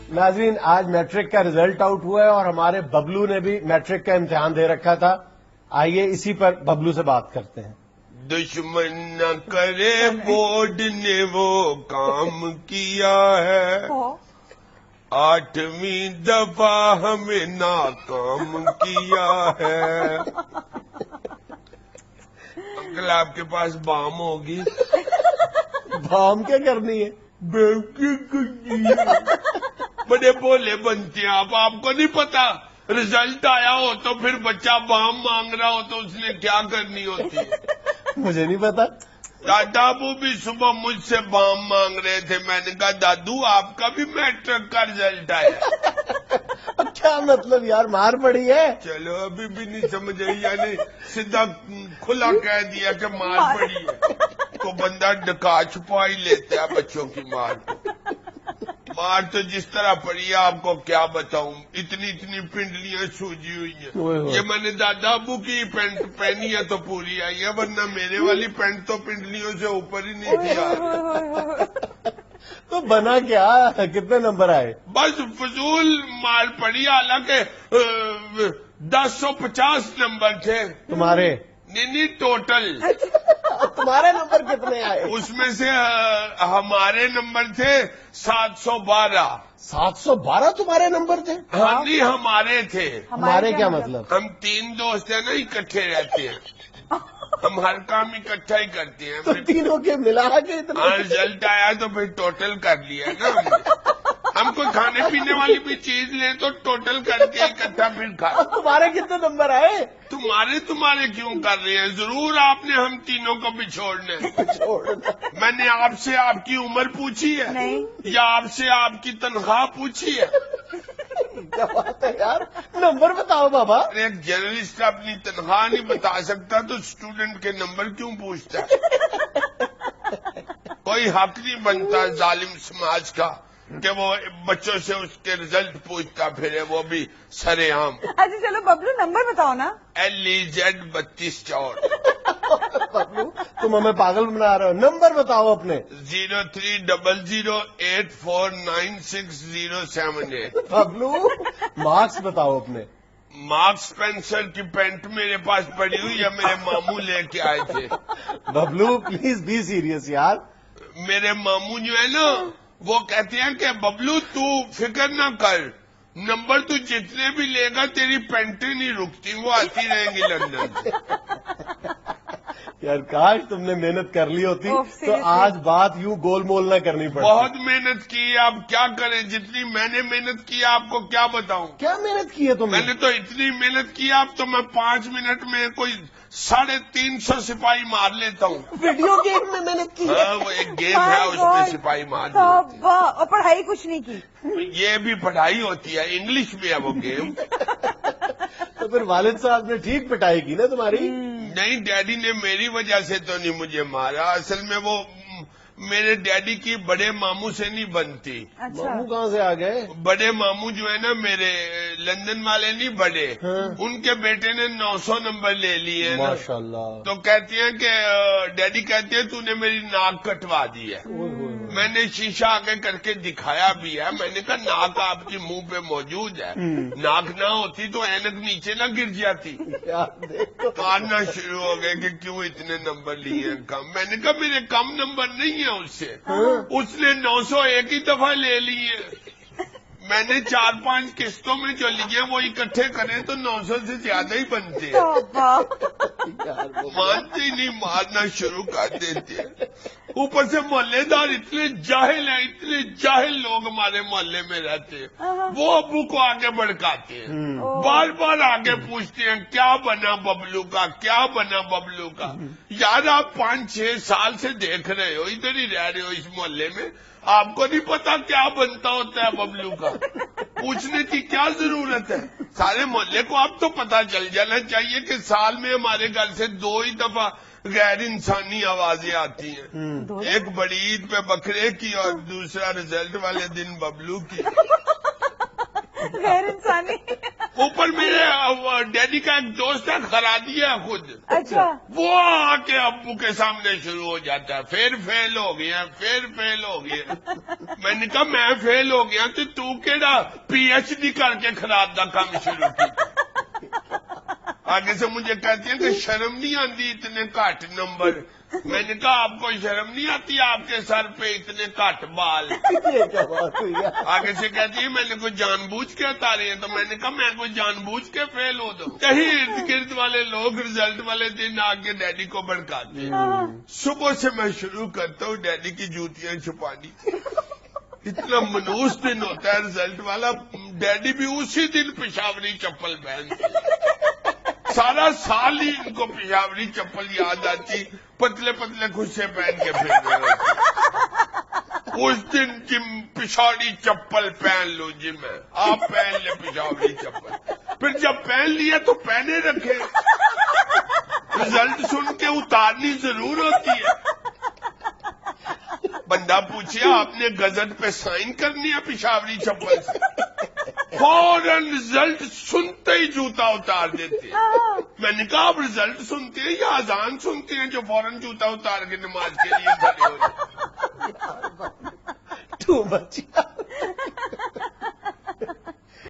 ناظرین آج میٹرک کا رزلٹ آؤٹ ہوا ہے اور ہمارے ببلو نے بھی میٹرک کا امتحان دے رکھا تھا. آئیے اسی پر ببلو سے بات کرتے ہیں. دشمن نہ کرے بورڈ نے وہ کام کیا ہے، 8ویں دفعہ ہمیں ناکام کیا ہے. انکل آپ کے پاس بام ہوگی؟ بام کیا کرنی ہے؟ بڑے بولے بنتے ہیں آپ کو نہیں پتا رزلٹ آیا ہو تو پھر بچہ بام مانگ رہا ہو تو اس نے کیا کرنی ہوتی ہے. مجھے نہیں پتا. دادا ابو بھی صبح مجھ سے بام مانگ رہے تھے. میں نے کہا دادو آپ کا بھی میٹرک کا رزلٹ آیا. کیا مطلب یار مار پڑی ہے؟ چلو ابھی بھی نہیں سمجھ آئی، یعنی سیدھا کھلا کہہ دیا کہ مار پڑی ہے تو بندہ ڈکا چھپا ہی لیتا ہے بچوں کی مار کو. مار تو جس طرح پڑی ہے آپ کو کیا بتاؤں، اتنی اتنی پنڈلیاں سوجی ہوئی ہیں. یہ میں نے دادا ابو کی پینٹ پہنی ہے تو پوری آئی ہے، ورنہ میرے والی پینٹ تو پنڈلیوں سے اوپر ہی نہیں تھی آ رہی. تو بنا کیا؟ کتنے نمبر آئے؟ بس فضول مار پڑی، حالانکہ 1050 نمبر تھے. تمہارے؟ نہیں ٹوٹل. تمہارے نمبر کتنے آئے؟ اس میں سے ہمارے نمبر تھے 712. 712 تمہارے نمبر تھے؟ ہاں نہیں ہمارے تھے. ہمارے کیا مطلب؟ ہم 3 دوست ہیں نا، اکٹھے رہتے ہیں، ہم ہر کام اکٹھا ہی کرتے ہیں. تو تینوں کے ملا کے اتنا رزلٹ آیا تو پھر ٹوٹل کر لیا نا ہم نے. ہم کوئی کھانے پینے والی بھی چیز لیں تو ٹوٹل کر کے اکٹھا پھر کھا. تمہارے کتنے نمبر آئے؟ تمہارے کیوں کر رہے ہیں؟ ضرور آپ نے ہم تینوں کو بھی چھوڑنا ہے. میں نے آپ سے آپ کی عمر پوچھی ہے یا آپ سے آپ کی تنخواہ پوچھی ہے؟ کیا بات ہے یار، نمبر بتاؤ بابا. ایک جرنلسٹ اپنی تنخواہ نہیں بتا سکتا تو اسٹوڈنٹ کے نمبر کیوں پوچھتا ہے؟ کوئی حق نہیں بنتا ظالم سماج کا کہ وہ بچوں سے اس کے رزلٹ پوچھتا پھرے، وہ بھی سرے عام. اچھا چلو ببلو نمبر بتاؤ نا. LEZ 3264. ببلو تم ہمیں پاگل بنا رہے ہو، نمبر بتاؤ اپنے. 0300849607. ببلو مارکس بتاؤ اپنے. مارکس پینسل کی پینٹ میرے پاس پڑی ہوئی ہے، میرے ماموں لے کے آئے تھے. ببلو پلیز بی سیریس یار. میرے ماموں جو ہے نا وہ کہتے ہیں کہ ببلو تو فکر نہ کر، نمبر تو جتنے بھی لے گا تیری پینٹیں نہیں رکتی، وہ آتی رہیں گی لندن سے. یار کاش تم نے محنت کر لی ہوتی تو آج بات یوں گول مول نہ کرنی پڑتی. بہت محنت کی، آپ کیا کریں، جتنی میں نے محنت کی آپ کو کیا بتاؤں. کیا محنت کی ہے تم میں نے تو اتنی محنت کی اب تو میں 5 منٹ میں کوئی 350 سپاہی مار لیتا ہوں. ویڈیو گیم میں محنت کی ہے. ہاں وہ ایک گیم ہے اس میں سپاہی مار لیتے ہیں. اور پڑھائی کچھ نہیں کی؟ یہ بھی پڑھائی ہوتی ہے، انگلش میں ہے وہ گیم. تو پھر والد صاحب نے ٹھیک پٹائی کی نا تمہاری؟ نہیں ڈیڈی نے میری وجہ سے تو نہیں مجھے مارا، اصل میں وہ میرے ڈیڈی کی بڑے ماموں سے نہیں بنتی. ماموں کہاں سے آ گئے؟ بڑے ماموں جو ہے نا میرے لندن والے نہیں بڑے، ان کے بیٹے نے 900 نمبر لے لیے نا. ماشاءاللہ. تو کہتے ہیں کہ ڈیڈی کہتے ہیں تو نے میری ناک کٹوا دی ہے. میں نے شیشہ آگے کر کے دکھایا بھی ہے، میں نے کہا ناک آپ کے منہ پہ موجود ہے، ناک نہ ہوتی تو اینک نیچے نہ گر جاتی. مارنا شروع ہو گئے کہ کیوں اتنے نمبر لیے کم. میں نے کہا میرے کم نمبر نہیں ہے اس سے، اس نے 900 ایک ہی دفعہ لے لیے. میں نے 4-5 قسطوں میں جو لیے وہ اکٹھے کریں تو 900 سے زیادہ ہی بنتے ہیں. مانتے ہی نہیں، مارنا شروع کر دیتے ہیں. اوپر سے محلے دار اتنے جاہل ہیں، اتنے جاہل لوگ ہمارے محلے میں رہتے ہیں، وہ ابو کو آگے بڑھکاتے ہیں، بار بار آگے پوچھتے ہیں کیا بنا ببلو کا، کیا بنا ببلو کا. یار آپ 5-6 سال سے دیکھ رہے ہو، ادھر ہی رہ رہے ہو اس محلے میں، آپ کو نہیں پتا کیا بنتا ہوتا ہے ببلو کا. پوچھنے کی کیا ضرورت ہے؟ سارے محلے کو اب تو پتا چل جانا چاہیے کہ سال میں ہمارے گھر سے 2 ہی دفعہ غیر انسانی آوازیں آتی ہیں، ایک بڑی عید پہ بکرے کی اور دوسرا رزلٹ والے دن ببلو کی. غیر انسانی. اوپر میرے ڈیڈی کا ایک دوست ہے خرادی ہے خود, اچھا. وہ آ کے ابو کے سامنے شروع ہو جاتا ہے, پھر فیل ہو گیا, پھر فیل ہو گیا. میں نے کہا میں فیل ہو گیا تو کیڑا پی ایچ ڈی کر کے خراب کا کام شروع کیا. آگے سے مجھے کہتی ہیں کہ شرم نہیں آتی اتنے گھٹ نمبر. میں نے کہا آپ کو شرم نہیں آتی آپ کے سر پہ اتنے گھٹ بال. آگے سے کہتی ہے میں نے کوئی جان بوجھ کے اتارے ہیں. تو میں نے کہا میں کوئی جان بوجھ کے فیل ہو دوں. کہیں ارد گرد والے لوگ رزلٹ والے دن آ کے ڈیڈی کو بھڑکاتے ہیں. صبح سے میں شروع کرتا ہوں ڈیڈی کی جوتیاں چھپانی. اتنا منوس دن ہوتا ہے رزلٹ والا, ڈیڈی بھی اسی دن پشاوری چپل پہنتے. سارا سال ہی ان کو پشاوری چپل یاد آتی, پتلے پتلے خوشے پہن کے پھر رہے ہوتے. اس دن جم پشاوری چپل پہن لو جی, میں آپ پہن لے پشاوری چپل. پھر جب پہن لیا تو پہنے رکھے. رزلٹ سن کے اتارنی ضرور ہوتی ہے. بندہ پوچھے آپ نے گزٹ پہ سائن کرنی ہے پشاوری چپل سے, فوراً رزلٹ سنتے ہی جوتا اتار دیتے. میں نے کہا آپ رزلٹ سنتے ہیں یا اذان سنتے ہیں جو فوراً جوتا اتار کے نماز کے لیے کھڑے ہو جائے. تو بچیا